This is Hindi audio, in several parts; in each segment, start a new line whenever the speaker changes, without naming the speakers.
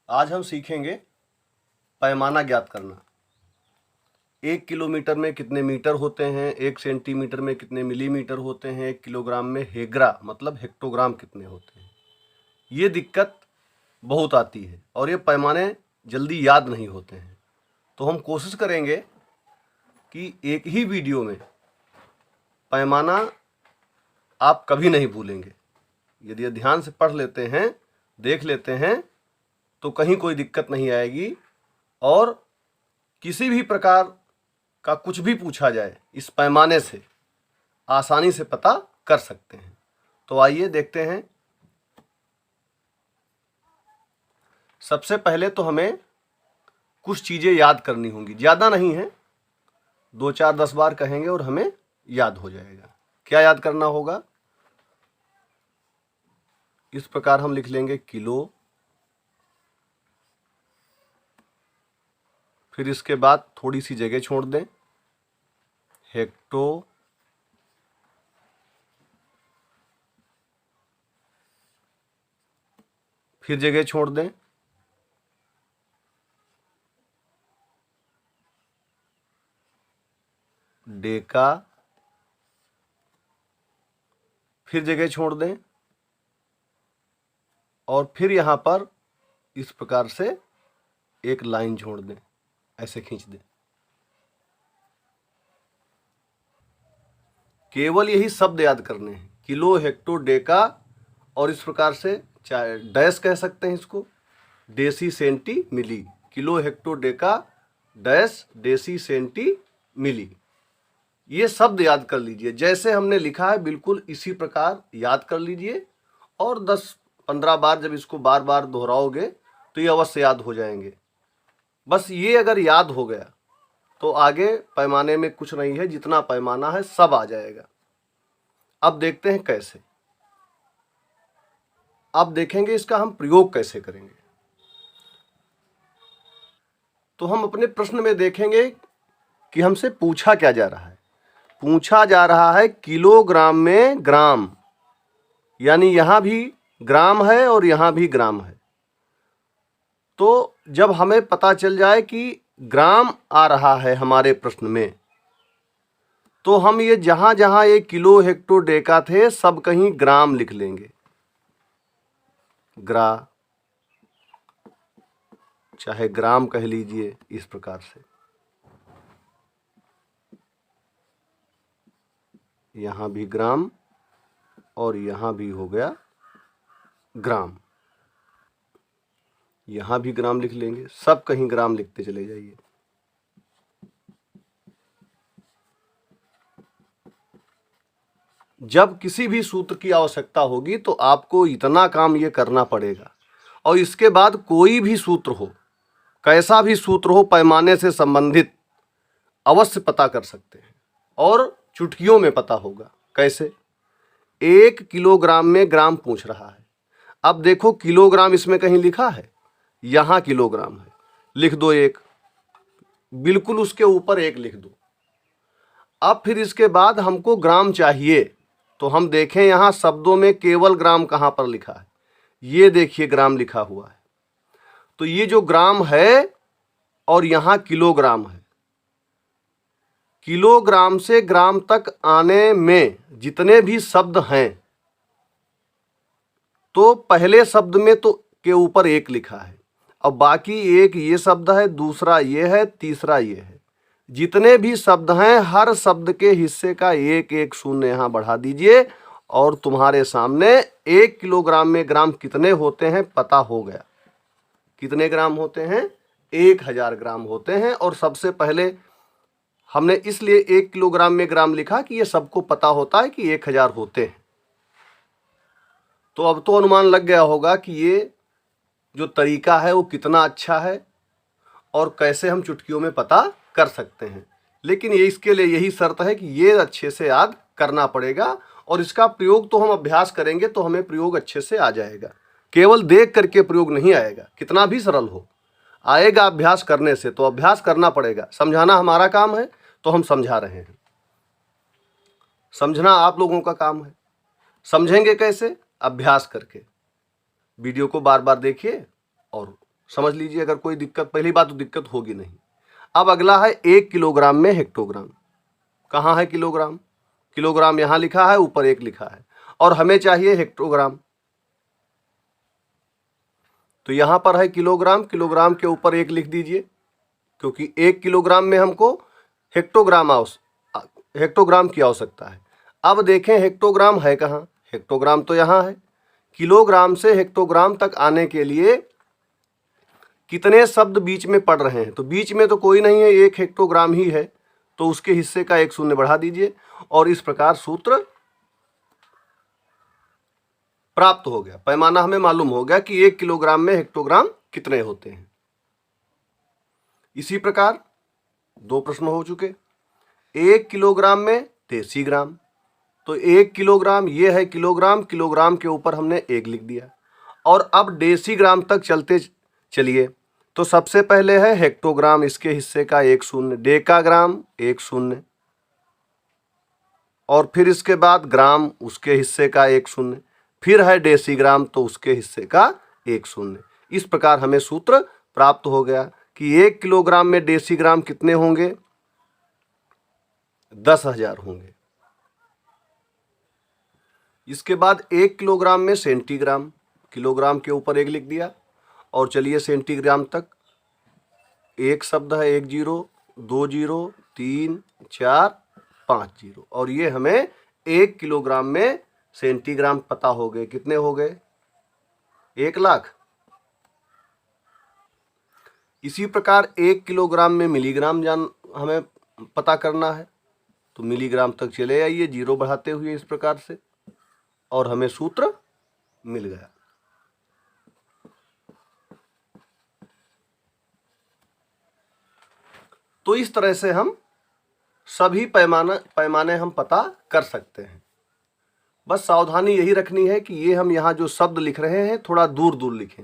आज हम सीखेंगे पैमाना ज्ञात करना। 1 किलोमीटर में कितने मीटर होते हैं, 1 सेंटीमीटर में कितने मिलीमीटर होते हैं, 1 किलोग्राम में हेग्रा मतलब हेक्टोग्राम कितने होते हैं। ये दिक्कत बहुत आती है और ये पैमाने जल्दी याद नहीं होते हैं। तो हम कोशिश करेंगे कि एक ही वीडियो में पैमाना आप कभी नहीं भूलेंगे। यदि ध्यान से पढ़ लेते हैं, देख लेते हैं, तो कहीं कोई दिक्कत नहीं आएगी और किसी भी प्रकार का कुछ भी पूछा जाए इस पैमाने से आसानी से पता कर सकते हैं। तो आइए देखते हैं। सबसे पहले तो हमें कुछ चीज़ें याद करनी होंगी, ज़्यादा नहीं है, 2 4 10 बार कहेंगे और हमें याद हो जाएगा। क्या याद करना होगा? इस प्रकार हम लिख लेंगे किलो, फिर इसके बाद थोड़ी सी जगह छोड़ दें, हेक्टो, फिर जगह छोड़ दें, डेका, फिर जगह छोड़ दें और फिर यहाँ पर इस प्रकार से एक लाइन छोड़ दें, ऐसे खींच दें। केवल यही शब्द याद करने हैं, किलो, हेक्टो, डेका और इस प्रकार से चाहे डैश कह सकते हैं इसको, deci, centi, milli. Kilo, hecto, deca, dash, deci, centi, milli. ये शब्द याद कर लीजिए, जैसे हमने लिखा है बिल्कुल इसी प्रकार याद कर लीजिए और 10-15 बार जब इसको बार बार दोहराओगे तो ये अवश्य याद हो जाएंगे। बस ये अगर याद हो गया तो आगे पैमाने में कुछ नहीं है, जितना पैमाना है सब आ जाएगा। अब देखते हैं कैसे। अब देखेंगे इसका हम प्रयोग कैसे करेंगे। तो हम अपने प्रश्न में देखेंगे कि हमसे पूछा क्या जा रहा है। पूछा जा रहा है किलोग्राम में ग्राम, यानी यहां भी ग्राम है और यहां भी ग्राम है। तो जब हमें पता चल जाए कि ग्राम आ रहा है हमारे प्रश्न में, तो हम ये जहां जहां ये किलो, हेक्टो, डेका थे सब कहीं ग्राम लिख लेंगे। ग्रा, चाहे ग्राम कह लीजिए, इस प्रकार से। यहां भी ग्राम और यहां भी हो गया ग्राम। यहां भी ग्राम लिख लेंगे, सब कहीं ग्राम लिखते चले जाइए। जब किसी भी सूत्र की आवश्यकता होगी तो आपको इतना काम ये करना पड़ेगा और इसके बाद कोई भी सूत्र हो, कैसा भी सूत्र हो पैमाने से संबंधित, अवश्य पता कर सकते हैं और चुटकियों में पता होगा। कैसे? 1 किलोग्राम में ग्राम पूछ रहा है। अब देखो किलोग्राम इसमें कहीं लिखा है, यहां किलोग्राम है, लिख दो 1, बिल्कुल उसके ऊपर 1 लिख दो। अब फिर इसके बाद हमको ग्राम चाहिए, तो हम देखें यहां शब्दों में केवल ग्राम कहां पर लिखा है। ये देखिए ग्राम लिखा हुआ है, तो ये जो ग्राम है और यहां किलोग्राम है। किलोग्राम से ग्राम तक आने में जितने भी शब्द हैं, तो पहले शब्द में तो के ऊपर 1 लिखा है, अब बाकी एक ये शब्द है, दूसरा ये है, तीसरा ये है। जितने भी शब्द हैं हर शब्द के हिस्से का 1-1 शून्य यहां बढ़ा दीजिए और तुम्हारे सामने 1 किलोग्राम में ग्राम कितने होते हैं पता हो गया। कितने ग्राम होते हैं? 1000 ग्राम होते हैं। और सबसे पहले हमने इसलिए 1 किलोग्राम में ग्राम लिखा कि ये सबको पता होता है कि 1000 होते हैं। तो अब तो अनुमान लग गया होगा कि ये जो तरीका है वो कितना अच्छा है और कैसे हम चुटकियों में पता कर सकते हैं। लेकिन ये इसके लिए यही शर्त है कि ये अच्छे से याद करना पड़ेगा और इसका प्रयोग तो हम अभ्यास करेंगे तो हमें प्रयोग अच्छे से आ जाएगा। केवल देख करके प्रयोग नहीं आएगा, कितना भी सरल हो, आएगा अभ्यास करने से। तो अभ्यास करना पड़ेगा, समझाना हमारा काम है तो हम समझा रहे हैं, समझना आप लोगों का काम है। समझेंगे कैसे? अभ्यास करके। वीडियो को बार बार देखिए और समझ लीजिए, अगर कोई दिक्कत, पहली बात तो दिक्कत होगी नहीं। अब अगला है 1 किलोग्राम में हेक्टोग्राम। कहाँ है किलोग्राम? किलोग्राम यहाँ लिखा है, ऊपर 1 लिखा है, और हमें चाहिए हेक्टोग्राम। तो यहाँ पर है किलोग्राम, किलोग्राम के ऊपर 1 लिख दीजिए, क्योंकि 1 किलोग्राम में हमको हेक्टोग्राम की आवश्यकता है। अब देखें हेक्टोग्राम है कहाँ? हेक्टोग्राम तो यहाँ है। किलोग्राम से हेक्टोग्राम तक आने के लिए कितने शब्द बीच में पड़ रहे हैं? तो बीच में तो कोई नहीं है, 1 हेक्टोग्राम ही है, तो उसके हिस्से का 1 शून्य बढ़ा दीजिए, और इस प्रकार सूत्र प्राप्त हो गया। पैमाना हमें मालूम हो गया कि 1 किलोग्राम में हेक्टोग्राम कितने होते हैं। इसी प्रकार 2 प्रश्न हो चुके। 1 किलोग्राम में डेसीग्राम, तो 1 किलोग्राम ये है किलोग्राम, किलोग्राम के ऊपर हमने 1 लिख दिया। और अब डेसीग्राम तक चलते चलिए, तो सबसे पहले है हेक्टोग्राम, इसके हिस्से का 1 शून्य, डेकाग्राम 1 शून्य, और फिर इसके बाद ग्राम, उसके हिस्से का 1 शून्य, फिर है डेसीग्राम, तो उसके हिस्से का 1 शून्य। इस प्रकार हमें सूत्र प्राप्त हो गया कि 1 किलोग्राम में डेसीग्राम कितने होंगे? 10,000 होंगे। इसके बाद 1 किलोग्राम में सेंटीग्राम, किलोग्राम के ऊपर 1 लिख दिया, और चलिए सेंटीग्राम तक। 1 शब्द है, 1 जीरो, 2 जीरो, 3, 4, 5 जीरो, और ये हमें 1 किलोग्राम में सेंटीग्राम पता हो गए। कितने हो गए? 1 लाख। इसी प्रकार 1 किलोग्राम में मिलीग्राम हमें पता करना है, तो मिलीग्राम तक चले आइए जीरो बढ़ाते हुए इस प्रकार से, और हमें सूत्र मिल गया। तो इस तरह से हम सभी पैमाने हम पता कर सकते हैं। बस सावधानी यही रखनी है कि ये हम यहाँ जो शब्द लिख रहे हैं थोड़ा दूर दूर लिखें,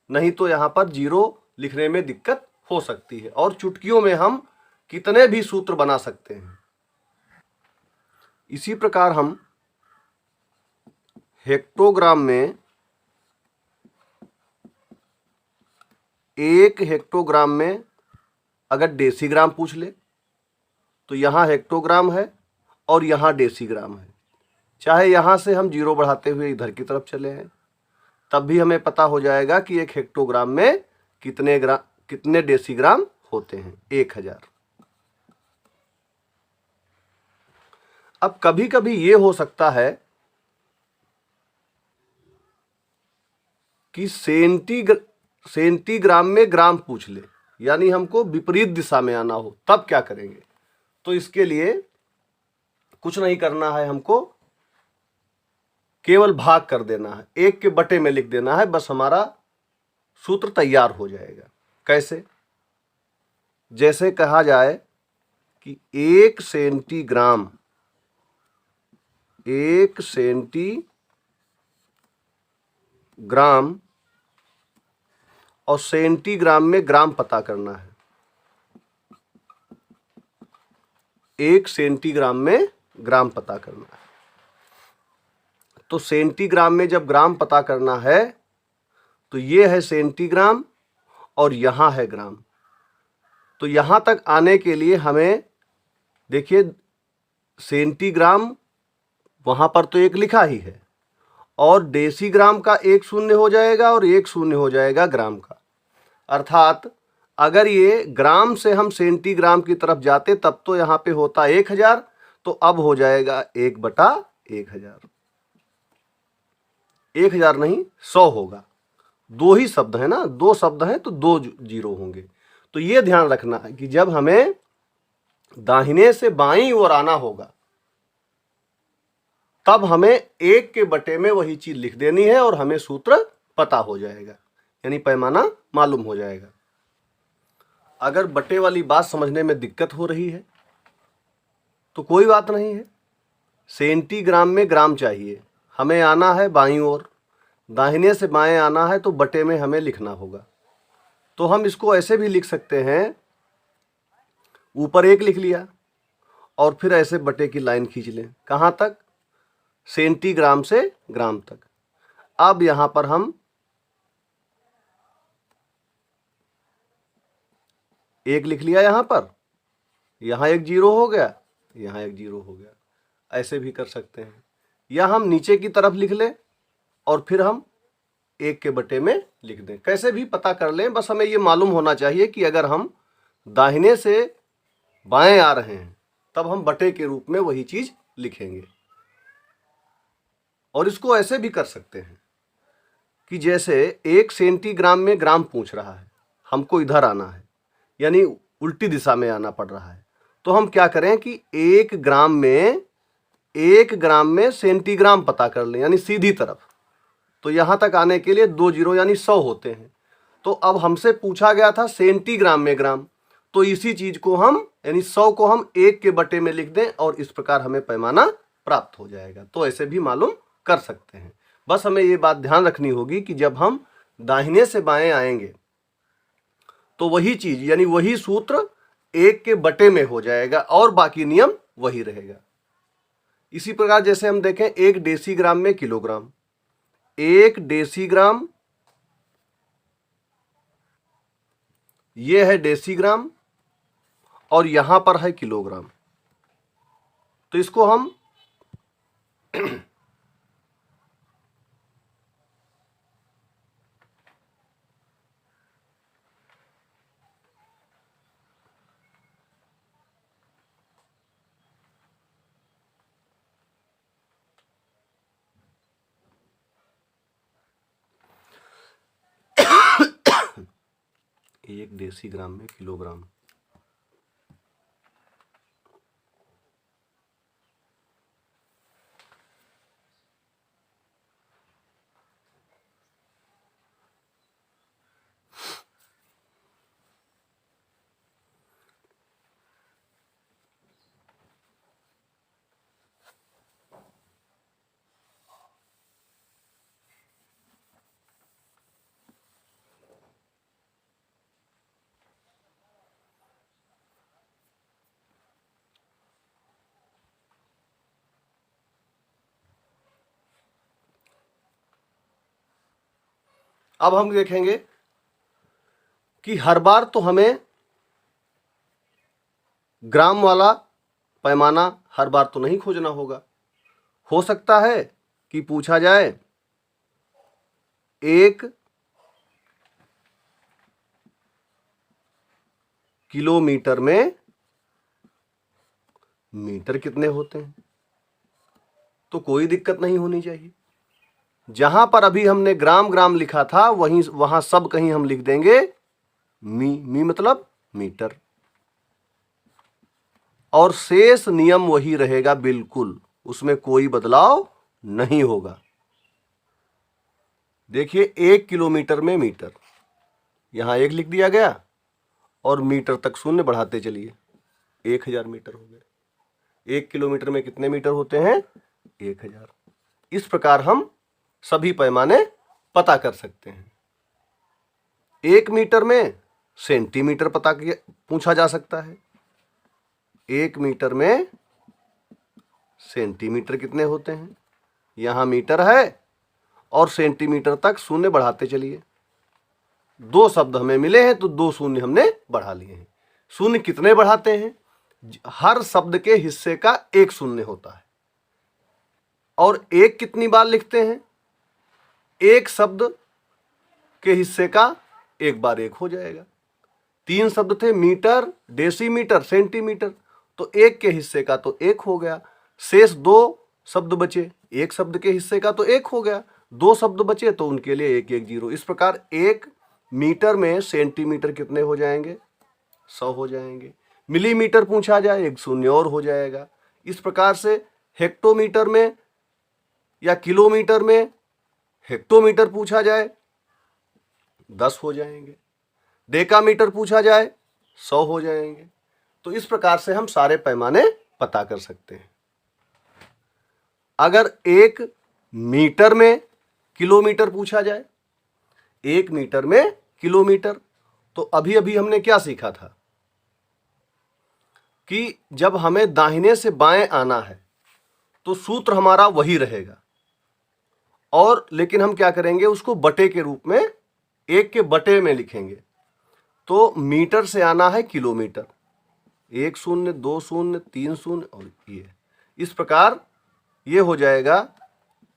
नहीं तो यहाँ पर जीरो लिखने में दिक्कत हो सकती है, और चुटकियों में हम कितने भी सूत्र बना सकते हैं। इसी प्रकार हम हेक्टोग्राम में 1 हेक्टोग्राम में अगर डेसीग्राम पूछ ले, तो यहाँ हेक्टोग्राम है और यहाँ डेसीग्राम है, चाहे यहाँ से हम जीरो बढ़ाते हुए इधर की तरफ चले हैं, तब भी हमें पता हो जाएगा कि 1 हेक्टोग्राम में कितने डेसीग्राम होते हैं? 1000। अब कभी कभी ये हो सकता है कि सेंटीग्राम में ग्राम पूछ ले, यानी हमको विपरीत दिशा में आना हो, तब क्या करेंगे? तो इसके लिए कुछ नहीं करना है, हमको केवल भाग कर देना है, 1 के बटे में लिख देना है, बस हमारा सूत्र तैयार हो जाएगा। कैसे? जैसे कहा जाए कि 1 सेंटीग्राम और सेंटीग्राम में ग्राम पता करना है। 1 सेंटीग्राम में ग्राम पता करना है, तो सेंटीग्राम में जब ग्राम पता करना है तो ये है सेंटीग्राम और यहाँ है ग्राम। तो यहाँ तक आने के लिए हमें देखिए, सेंटीग्राम वहाँ पर तो 1 लिखा ही है, और डेसीग्राम का 1 शून्य हो जाएगा और 1 शून्य हो जाएगा ग्राम का। अर्थात अगर ये ग्राम से हम सेंटीग्राम की तरफ जाते तब तो यहाँ पे होता 1000, तो अब हो जाएगा 1/1000। 1000 नहीं, 100 होगा। 2 ही शब्द है ना, 2 शब्द हैं तो 2 जीरो होंगे। तो ये ध्यान रखना है कि जब हमें दाहिने से बाईं ओर आना होगा तब हमें 1 के बटे में वही चीज लिख देनी है, और हमें सूत्र पता हो जाएगा, यानी पैमाना मालूम हो जाएगा। अगर बटे वाली बात समझने में दिक्कत हो रही है तो कोई बात नहीं है, सेंटीग्राम में ग्राम चाहिए, हमें आना है बाईं ओर, दाहिने से बाएं आना है, तो बटे में हमें लिखना होगा। तो हम इसको ऐसे भी लिख सकते हैं, ऊपर 1 लिख लिया और फिर ऐसे बटे की लाइन खींच लें, कहाँ तक? सेंटीग्राम से ग्राम तक। अब यहाँ पर हम एक लिख लिया यहाँ पर, यहाँ एक जीरो हो गया, यहाँ एक जीरो हो गया। ऐसे भी कर सकते हैं, या हम नीचे की तरफ लिख लें और फिर हम 1 के बटे में लिख दें। कैसे भी पता कर लें, बस हमें ये मालूम होना चाहिए कि अगर हम दाहिने से बाएं आ रहे हैं तब हम बटे के रूप में वही चीज लिखेंगे। और इसको ऐसे भी कर सकते हैं कि जैसे 1 सेंटीग्राम में ग्राम पूछ रहा है, हमको इधर आना है, यानी उल्टी दिशा में आना पड़ रहा है, तो हम क्या करें कि 1 ग्राम में सेंटीग्राम पता कर लें, यानी सीधी तरफ। तो यहां तक आने के लिए 2 जीरो यानी 100 होते हैं। तो अब हमसे पूछा गया था सेंटीग्राम में ग्राम, तो इसी चीज को हम यानी 100 को हम 1 के बटे में लिख दें और इस प्रकार हमें पैमाना प्राप्त हो जाएगा। तो ऐसे भी मालूम कर सकते हैं। बस हमें ये बात ध्यान रखनी होगी कि जब हम दाहिने से बाएं आएंगे तो वही चीज यानी वही सूत्र 1 के बटे में हो जाएगा और बाकी नियम वही रहेगा। इसी प्रकार जैसे हम देखें 1 डेसीग्राम में किलोग्राम, 1 डेसीग्राम ये है डेसीग्राम और यहां पर है किलोग्राम। तो इसको हम एक डेसीग्राम में किलोग्राम, अब हम देखेंगे कि हर बार तो हमें ग्राम वाला पैमाना हर बार तो नहीं खोजना होगा। हो सकता है कि पूछा जाए 1 किलोमीटर में मीटर कितने होते हैं, तो कोई दिक्कत नहीं होनी चाहिए। जहां पर अभी हमने ग्राम ग्राम लिखा था वहां सब कहीं हम लिख देंगे मी मतलब मीटर, और शेष नियम वही रहेगा बिल्कुल, उसमें कोई बदलाव नहीं होगा। देखिए 1 किलोमीटर में मीटर, यहां 1 लिख दिया गया और मीटर तक शून्य बढ़ाते चलिए, 1000 मीटर हो गए। 1 किलोमीटर में कितने मीटर होते हैं? 1000। इस प्रकार हम सभी पैमाने पता कर सकते हैं। 1 मीटर में सेंटीमीटर पूछा जा सकता है। 1 मीटर में सेंटीमीटर कितने होते हैं? यहां मीटर है और सेंटीमीटर तक शून्य बढ़ाते चलिए। 2 शब्द हमें मिले हैं तो 2 शून्य हमने बढ़ा लिए हैं। शून्य कितने बढ़ाते हैं? हर शब्द के हिस्से का 1 शून्य होता है। और 1 कितनी बार लिखते हैं? 1 शब्द के हिस्से का 1 बार 1 हो जाएगा। 3 शब्द थे, मीटर, डेसीमीटर, सेंटीमीटर, तो 1 के हिस्से का तो 1 हो गया। शेष 2 शब्द बचे, 1 शब्द के हिस्से का तो 1 हो गया, 2 शब्द बचे तो उनके लिए 1 1 0। इस प्रकार 1 मीटर में सेंटीमीटर कितने हो जाएंगे? 100 हो जाएंगे। मिलीमीटर पूछा जाए 1 शून्य और हो जाएगा। इस प्रकार से हेक्टोमीटर में या किलोमीटर में हेक्टोमीटर पूछा जाए 10 हो जाएंगे। डेकामीटर पूछा जाए 100 हो जाएंगे। तो इस प्रकार से हम सारे पैमाने पता कर सकते हैं। अगर 1 मीटर में किलोमीटर पूछा जाए, 1 मीटर में किलोमीटर, तो अभी अभी हमने क्या सीखा था कि जब हमें दाहिने से बाएं आना है तो सूत्र हमारा वही रहेगा, और लेकिन हम क्या करेंगे, उसको बटे के रूप में 1 के बटे में लिखेंगे। तो मीटर से आना है किलोमीटर, 1 शून्य 2 शून्य 3 शून्य और ये इस प्रकार ये हो जाएगा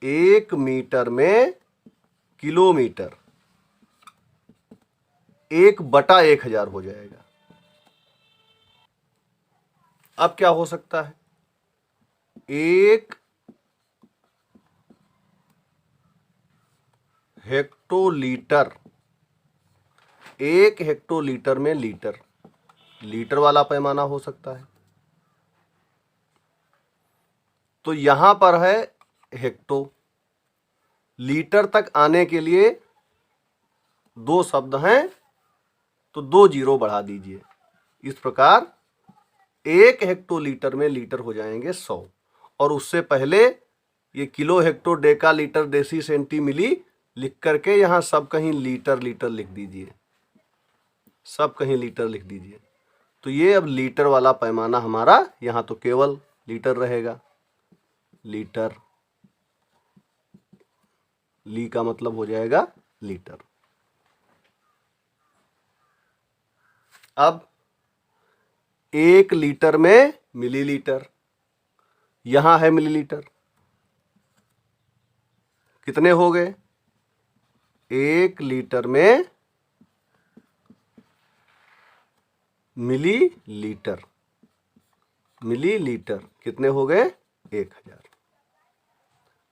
1 मीटर में किलोमीटर, 1/1000 हो जाएगा। अब क्या हो सकता है, 1 हेक्टोलीटर, 1 हेक्टोलीटर में लीटर, लीटर वाला पैमाना हो सकता है। तो यहां पर है हेक्टो, लीटर तक आने के लिए 2 शब्द हैं तो 2 जीरो बढ़ा दीजिए। इस प्रकार 1 हेक्टोलीटर में लीटर हो जाएंगे 100, और उससे पहले ये किलो, हेक्टो, डेका, लीटर, देसी, सेंटी, मिली लिख करके यहाँ सब कहीं लीटर लीटर लिख दीजिए, सब कहीं लीटर लिख दीजिए। तो ये अब लीटर वाला पैमाना हमारा यहाँ तो केवल लीटर रहेगा। लीटर, ली का मतलब हो जाएगा लीटर। अब 1 लीटर में मिलीलीटर, यहां है मिलीलीटर, कितने हो गए, 1 लीटर में मिलीलीटर, मिलीलीटर कितने हो गए, 1000।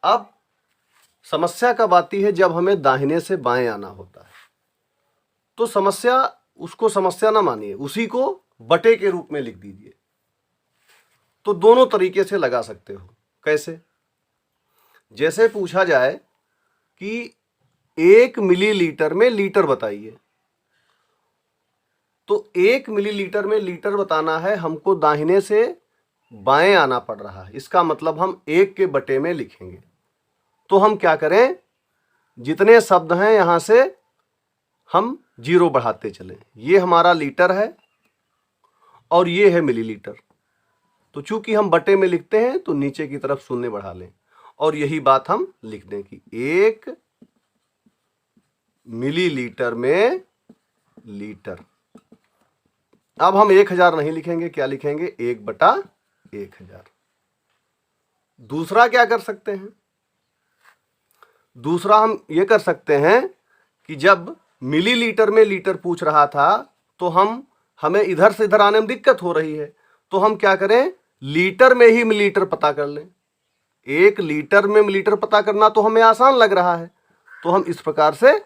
अब समस्या कब आती है, जब हमें दाहिने से बाएं आना होता है। तो समस्या, उसको समस्या ना मानिए, उसी को बटे के रूप में लिख दीजिए। तो दोनों तरीके से लगा सकते हो। कैसे, जैसे पूछा जाए कि 1 मिलीलीटर में लीटर बताइए, तो 1 मिलीलीटर में लीटर बताना है, हमको दाहिने से बाएं आना पड़ रहा है। इसका मतलब हम 1 के बटे में लिखेंगे। तो हम क्या करें, जितने शब्द हैं यहां से हम जीरो बढ़ाते चलें। ये हमारा लीटर है और ये है मिलीलीटर। तो चूंकि हम बटे में लिखते हैं तो नीचे की तरफ शून्य बढ़ा लें, और यही बात हम लिख दें कि 1 मिलीलीटर में लीटर। अब हम 1000 नहीं लिखेंगे, क्या लिखेंगे, 1/1000। दूसरा क्या कर सकते हैं, दूसरा हम ये कर सकते हैं कि जब मिलीलीटर में लीटर पूछ रहा था तो हमें इधर से इधर आने में दिक्कत हो रही है, तो हम क्या करें, लीटर में ही मिलीलीटर पता कर लें। 1 लीटर में मिलीलीटर पता करना तो हमें आसान लग रहा है, तो हम इस प्रकार से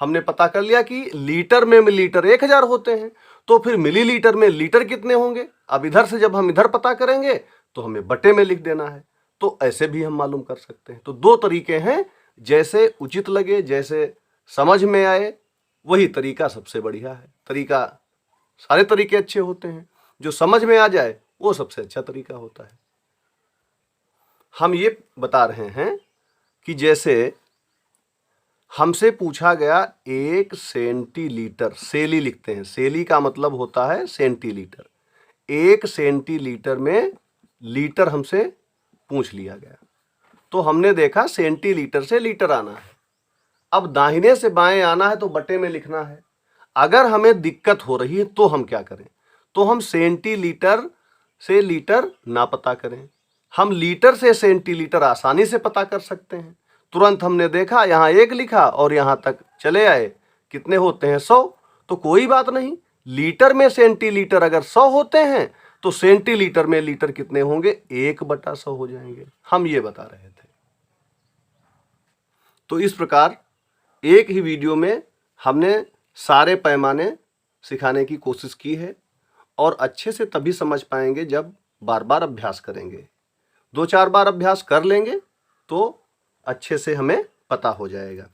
हमने पता कर लिया कि लीटर में मिलीलीटर 1000 होते हैं, तो फिर मिलीलीटर में लीटर कितने होंगे। अब इधर से जब हम इधर पता करेंगे तो हमें बटे में लिख देना है। तो ऐसे भी हम मालूम कर सकते हैं। तो 2 तरीके हैं, जैसे उचित लगे, जैसे समझ में आए, वही तरीका सबसे बढ़िया है। तरीका, सारे तरीके अच्छे होते हैं, जो समझ में आ जाए वो सबसे अच्छा तरीका होता है। हम ये बता रहे हैं कि जैसे हमसे पूछा गया 1 सेंटीलीटर, सेली लिखते हैं, सेली का मतलब होता है सेंटीलीटर। 1 सेंटीलीटर में लीटर हमसे पूछ लिया गया, तो हमने देखा सेंटीलीटर से लीटर आना है। अब दाहिने से बाएं आना है तो बटे में लिखना है। अगर हमें दिक्कत हो रही है तो हम क्या करें, तो हम सेंटीलीटर से लीटर ना पता करें, हम लीटर से सेंटीलीटर आसानी से पता कर सकते हैं। तुरंत हमने देखा, यहाँ 1 लिखा और यहाँ तक चले आए, कितने होते हैं, 100। तो कोई बात नहीं, लीटर में सेंटीलीटर अगर 100 होते हैं तो सेंटीलीटर में लीटर कितने होंगे, 1/100 हो जाएंगे। हम ये बता रहे थे। तो इस प्रकार एक ही वीडियो में हमने सारे पैमाने सिखाने की कोशिश की है, और अच्छे से तभी समझ पाएंगे जब बार बार अभ्यास करेंगे। 2-4 बार अभ्यास कर लेंगे तो अच्छे से हमें पता हो जाएगा।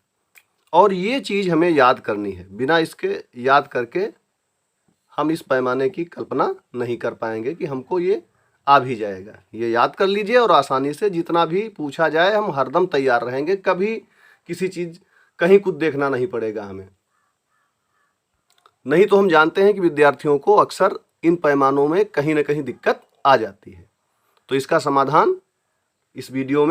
और ये चीज़ हमें याद करनी है, बिना इसके याद करके हम इस पैमाने की कल्पना नहीं कर पाएंगे कि हमको ये आ भी जाएगा। ये याद कर लीजिए, और आसानी से जितना भी पूछा जाए हम हरदम तैयार रहेंगे। कभी किसी चीज़, कहीं कुछ देखना नहीं पड़ेगा हमें। नहीं तो हम जानते हैं कि विद्यार्थियों को अक्सर इन पैमानों में कहीं ना कहीं दिक्कत आ जाती है। तो इसका समाधान इस वीडियो में